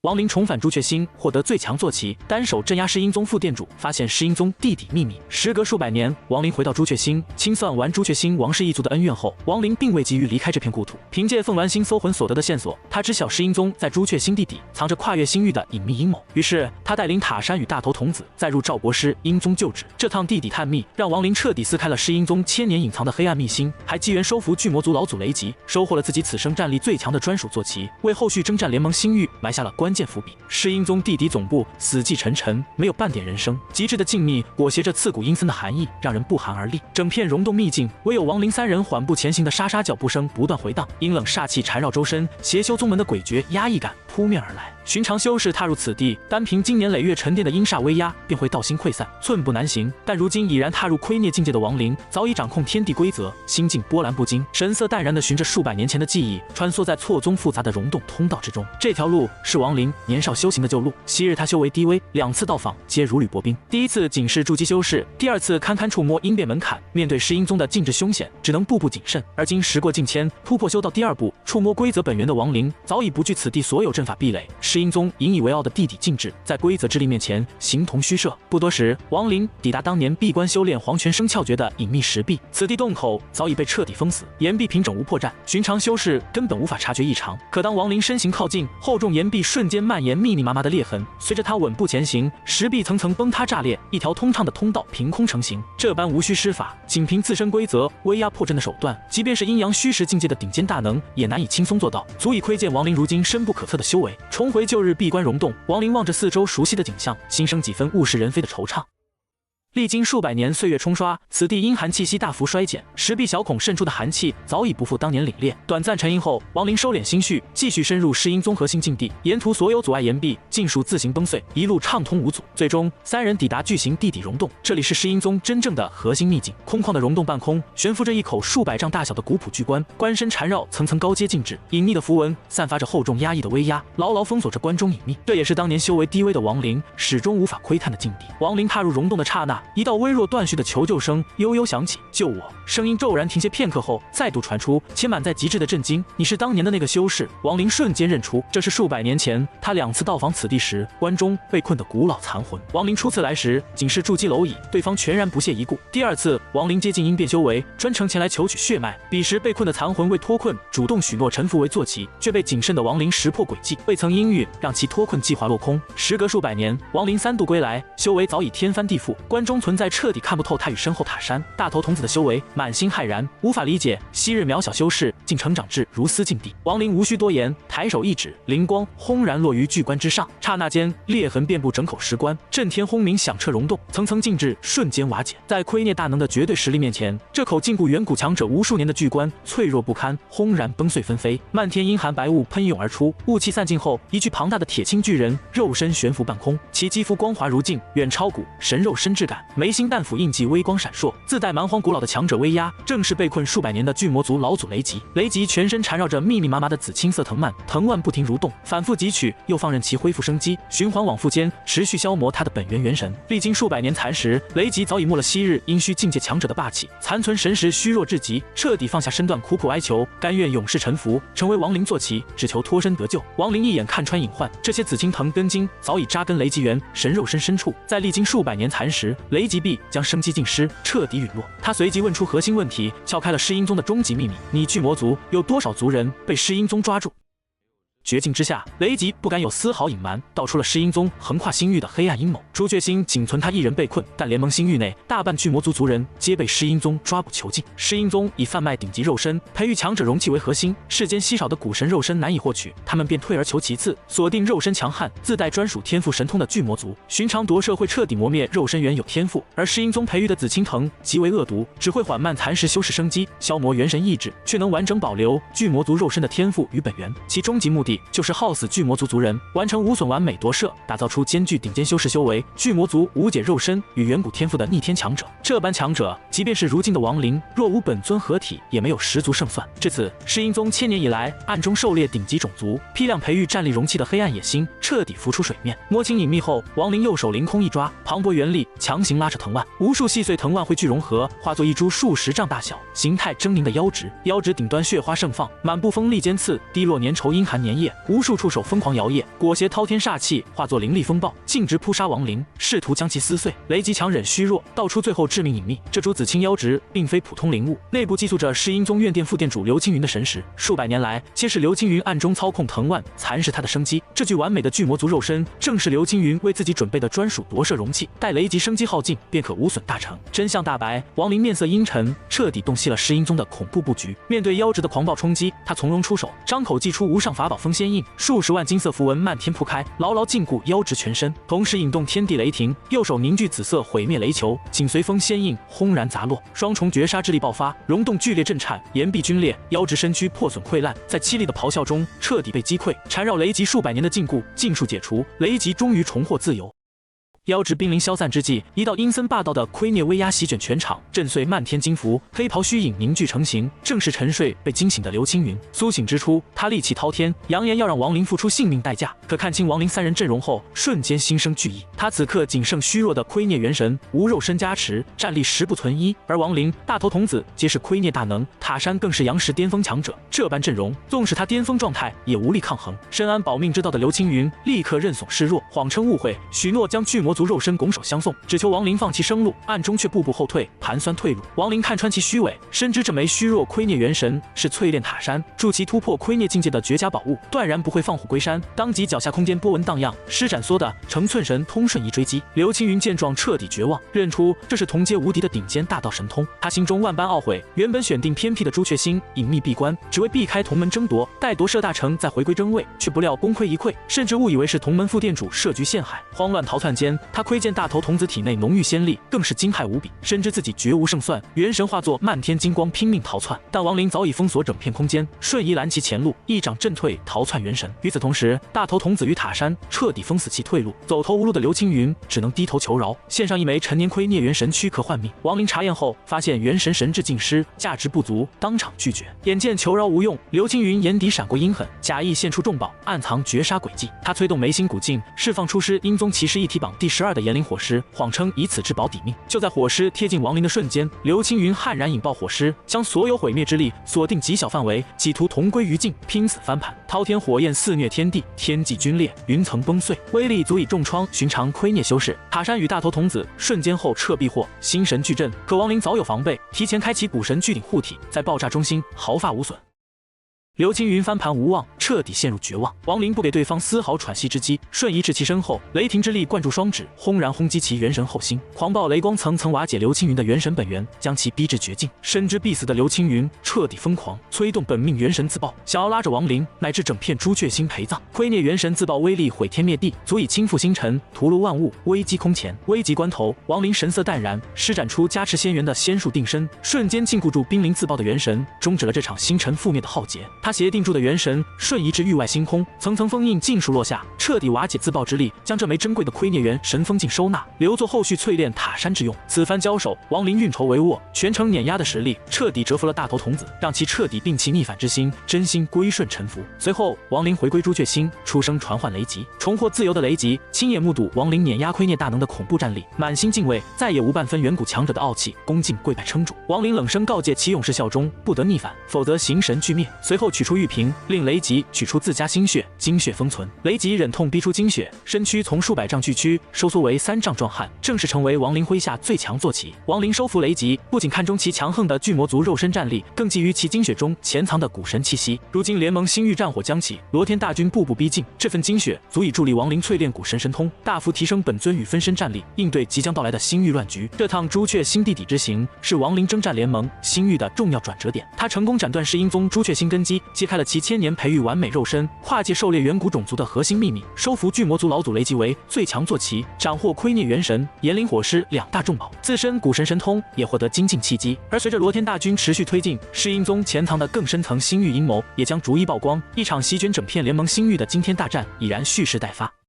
亡灵重返朱雀星，获得最强坐骑，单手镇压世英宗副店主，发现世英宗弟弟秘密。时隔数百年，亡灵回到朱雀星，清算完朱雀星王氏一族的恩怨后，亡灵并未急于离开这片故土。凭借凤鸾星搜魂所得的线索，他知晓世英宗在朱雀星地底藏着跨越星域的隐秘阴谋。于是他带领塔山与大头童子再入赵国师英宗旧址。这趟地底探秘，让亡灵彻底撕开了世英宗千年隐藏的黑暗秘辛，还机缘收服巨魔族老祖雷吉，收获了自己此生战力最强的专属坐骑，为后续征战联盟星域埋下了关键伏笔。世英宗地底总部死气沉沉，没有半点人声，极致的静谧裹挟着刺骨阴森的寒意，让人不寒而栗。整片溶洞秘境，唯有亡灵三人缓步前行的沙沙脚步声不断回荡，阴冷煞气缠绕周身，邪修宗门的诡谲压抑感扑面而来。寻常修士踏入此地，单凭经年累月沉淀的阴煞威压，便会道心溃散，寸步难行。但如今已然踏入窥孽境界的亡灵，早已掌控天地规则，心境波澜不惊，神色淡然地循着数百年前的记忆，穿梭在错综复杂的溶洞通道之中。这条路是亡灵年少修行的旧路。昔日他修为低微，2次到访皆如履薄冰。第一次仅是筑基修士，第2次堪堪触摸阴变门槛。面对世英宗的禁制凶险，只能步步谨慎。而今时过境迁，突破修道第2步，触摸规则本源的亡灵，早已不惧此地所有阵法壁垒。世英宗引以为傲的地底禁制，在规则之力面前形同虚设。不多时，亡灵抵达当年闭关修炼黄泉生窍诀的隐秘石壁。此地洞口早已被彻底封死，岩壁平整无破绽，寻常修士根本无法察觉异常。可当亡灵身形靠近，厚重岩壁瞬间蔓延密密麻麻的裂痕，随着他稳步前行，石壁层层崩塌炸裂，一条通畅的通道凭空成型。这般无需施法，仅凭自身规则威压破阵的手段，即便是阴阳虚实境界的顶尖大能，也难以轻松做到，足以窥见亡灵如今深不可测的修为。重回旧日闭关溶洞，亡灵望着四周熟悉的景象，心生几分物是人非的惆怅。历经数百年岁月冲刷，此地阴寒气息大幅衰减，石壁小孔渗出的寒气早已不复当年凛冽。短暂沉吟后，亡灵收敛心绪，继续深入世阴综核心境地，沿途所有阻碍岩壁尽数自行崩碎，一路畅通无阻。最终，三人抵达巨型地底溶洞，这里是世阴宗真正的核心秘境。空旷的溶洞半空悬浮着一口数百丈大小的古朴巨棺，棺身缠绕层层高阶禁制，隐秘的符文散发着厚重压抑的威压，牢牢封锁着关中隐秘。这也是当年修为低微的亡灵始终无法窥探的境地。亡灵踏入溶洞的刹那，一道微弱断续的求救声悠悠响起，救我！声音骤然停歇片刻后，再度传出，且满载极致的震惊。你是当年的那个修士？亡灵瞬间认出，这是数百年前他2次到访此地时，关中被困的古老残魂。亡灵初次来时仅是筑基蝼蚁，对方全然不屑一顾。第2次，亡灵接近阴变修为，专程前来求取血脉。彼时被困的残魂为脱困，主动许诺臣服为坐骑，却被谨慎的亡灵识破诡计，未曾阴郁，让其脱困计划落空。时隔数百年，亡灵3度归来，修为早已天翻地覆，关中存在彻底看不透他与身后塔山大头童子的修为，满心骇然，无法理解昔日渺小修士竟成长至如斯境地。亡灵无需多言，抬手一指，灵光轰然落于巨棺之上，刹那间裂痕遍布整口石棺，震天轰鸣响彻溶洞，层层禁制瞬间瓦解。在窥孽大能的绝对实力面前，这口禁锢远古强者无数年的巨棺脆弱不堪，轰然崩碎纷飞，漫天阴寒白雾喷涌而出。雾气散尽后，一具庞大的铁青巨人肉身悬浮半空，其肌肤光滑如镜，远超骨神肉身质感，眉心淡府印记微光闪烁，自带蛮荒古老的强者威压，正是被困数百年的巨魔族老祖雷吉。雷吉全身缠绕着密密麻麻的紫青色藤蔓，藤蔓不停蠕动，反复汲取，又放任其恢复生机，循环往复间，持续消磨他的本源元神。历经数百年蚕食，雷吉早已没了昔日阴虚境界强者的霸气，残存神识虚弱至极，彻底放下身段，苦苦哀求，甘愿永世臣服，成为亡灵坐骑，只求脱身得救。亡灵一眼看穿隐患，这些紫青藤根茎早已扎根雷吉元神肉身深处，在历经数百年蚕食，雷吉必将生机尽失，彻底陨落。他随即问出核心问题，撬开了世阴宗的终极秘密：你巨魔族有多少族人被世阴宗抓住？绝境之下，雷吉不敢有丝毫隐瞒，道出了世阴宗横跨星域的黑暗阴谋。朱雀星仅存他一人被困，但联盟星域内大半巨魔族族人皆被世阴宗抓捕囚禁。世阴宗以贩卖顶级肉身、培育强者容器为核心，世间稀少的古神肉身难以获取，他们便退而求其次，锁定肉身强悍、自带专属天赋神通的巨魔族。寻常夺舍会彻底磨灭肉身原有天赋，而世阴宗培育的紫青藤极为恶毒，只会缓慢蚕食修士生机，消磨元神意志，却能完整保留巨魔族肉身的天赋与本源。其终极目的就是耗死巨魔族族人，完成无损完美夺舍，打造出兼具顶尖修士修为、巨魔族无解肉身与远古天赋的逆天强者。这般强者，即便是如今的亡灵，若无本尊合体，也没有十足胜算。至此，世阴宗千年以来暗中狩猎顶级种族，批量培育战力容器的黑暗野心彻底浮出水面。摸清隐秘后，亡灵右手凌空一抓，磅礴原力强行拉扯藤蔓，无数细碎藤蔓汇聚融合，化作一株数10丈大小、形态狰狞的妖植。妖植顶端血花盛放，满布锋利尖刺，滴落粘稠阴寒粘液。夜，无数触手疯狂摇曳，裹挟滔天煞气，化作凌厉风暴，径直扑杀亡灵，试图将其撕碎。雷吉强忍虚弱，道出最后致命隐秘：这株紫青妖植并非普通灵物，内部寄宿着世英宗院殿副殿主刘青云的神识。数百年来，皆是刘青云暗中操控藤蔓，蚕食他的生机。这具完美的巨魔族肉身，正是刘青云为自己准备的专属夺舍容器。待雷吉生机耗尽，便可无损大成。真相大白，亡灵面色阴沉，彻底洞悉了世英宗的恐怖布局。面对妖植的狂暴冲击，他从容出手，张口祭出无上法宝封仙印，数十万金色符文漫天铺开，牢牢禁锢妖植全身，同时引动天地雷霆，右手凝聚紫色毁灭雷球，紧随封仙印轰然砸落，双重绝杀之力爆发，溶洞剧烈震颤，岩壁皲裂，妖植身躯破损溃烂，在凄厉的咆哮中彻底被击溃，缠绕雷吉数百年的禁锢尽数解除，雷吉终于重获自由。妖质濒临消散之际，一道阴森霸道的窥灭威压席卷全场，震碎漫天金符，黑袍虚影凝聚成形，正是沉睡被惊醒的刘青云。苏醒之初，他力气滔天，扬言要让亡灵付出性命代价。可看清亡灵三人阵容后，瞬间心生惧意。他此刻仅剩虚弱的窥灭元神，无肉身加持，战力10不存一。而亡灵、大头童子皆是窥灭大能，塔山更是阳石巅峰强者。这般阵容，纵使他巅峰状态，也无力抗衡。深谙保命之道的刘青云立刻认怂示弱，谎称误会，许诺将巨魔族肉身拱手相送，只求亡灵放弃生路，暗中却步步后退，盘算退路。亡灵看穿其虚伪，深知这枚虚弱窥灭元神是淬炼塔山助其突破窥灭境界的绝佳宝物，断然不会放虎归山。当即脚下空间波纹荡漾，施展缩的成寸神通瞬移追击。刘青云见状彻底绝望，认出这是同阶无敌的顶尖大道神通，他心中万般懊悔。原本选定偏僻的朱雀星隐秘闭关，只为避开同门争夺，待夺舍大成再回归真位，却不料功亏一篑，甚至误以为是同门副殿主设局陷害。慌乱逃窜间，他窥见大头童子体内浓郁仙力，更是惊骇无比，深知自己绝无胜算，元神化作漫天金光拼命逃窜，但亡灵早已封锁整片空间，瞬移拦其前路，一掌震退逃窜元神。与此同时，大头童子与塔山彻底封死其退路，走投无路的刘青云只能低头求饶，献上一枚陈年窥孽元神躯壳换命。亡灵查验后发现元神神智尽失，价值不足，当场拒绝。眼见求饶无用，刘青云眼底闪过阴狠，假意献出重宝，暗藏绝杀诡计。他催动眉心古镜，释放出师英宗骑士一体榜第12的炎灵火狮，谎称以此至宝抵命。就在火狮贴近亡灵的瞬间，刘青云悍然引爆火狮，将所有毁灭之力锁定极小范围，企图同归于尽，拼死翻盘。滔天火焰肆虐天地，天际皲裂，云层崩碎，威力足以重创寻常窥孽修士。塔山与大头童子瞬间后撤避祸，心神俱震。可亡灵早有防备，提前开启古神巨鼎护体，在爆炸中心毫发无损。刘青云翻盘无望，彻底陷入绝望。亡灵不给对方丝毫喘息之机，瞬移至其身后，雷霆之力灌注双指，轰然轰击其元神后心。狂暴雷光层层瓦解刘青云的元神本源，将其逼至绝境。深知必死的刘青云彻底疯狂，催动本命元神自爆，想要拉着亡灵乃至整片朱雀星陪葬。窥孽元神自爆威力毁天灭地，足以倾覆星辰，屠戮万物，危机空前。危急关头，亡灵神色淡然，施展出加持仙元的仙术定身，瞬间禁锢住濒临自爆的元神，终止了这场星辰覆灭的浩劫。他协定住的元神瞬移至域外星空，层层封印尽数落下，彻底瓦解自爆之力，将这枚珍贵的窥孽元神封禁收纳，留作后续淬炼塔山之用。此番交手，亡灵运筹帷幄，全程碾压的实力彻底折服了大头童子，让其彻底摒弃逆反之心，真心归顺臣服。随后，亡灵回归朱雀星，出声传唤雷吉。重获自由的雷吉亲眼目睹亡灵碾压窥孽大能的恐怖战力，满心敬畏，再也无半分远古强者的傲气，恭敬跪拜称主。亡灵冷声告诫其勇士效忠，不得逆反，否则形神俱灭。随后取出玉瓶，令雷吉取出自家心血，精血封存。雷吉忍痛逼出精血，身躯从数百丈巨躯收缩为3丈壮汉，正式成为亡灵麾下最强坐骑。亡灵收服雷吉，不仅看中其强横的巨魔族肉身战力，更觊觎其精血中潜藏的古神气息。如今联盟星域战火将起，罗天大军步步逼近，这份精血足以助力亡灵淬炼古神神通，大幅提升本尊与分身战力，应对即将到来的星域乱局。这趟朱雀星地底之行，是亡灵征战联盟星域的重要转折点。他成功斩断世英宗朱雀星根基，揭开了其千年培育完美肉身、跨界狩猎远古种族的核心秘密，收服巨魔族老祖雷吉为最强坐骑，斩获窥孽元神、炎灵火狮2大重宝，自身古神神通也获得精进契机。而随着罗天大军持续推进，世英宗潜藏的更深层星域阴谋也将逐一曝光，一场席卷整片联盟星域的惊天大战已然蓄势待发。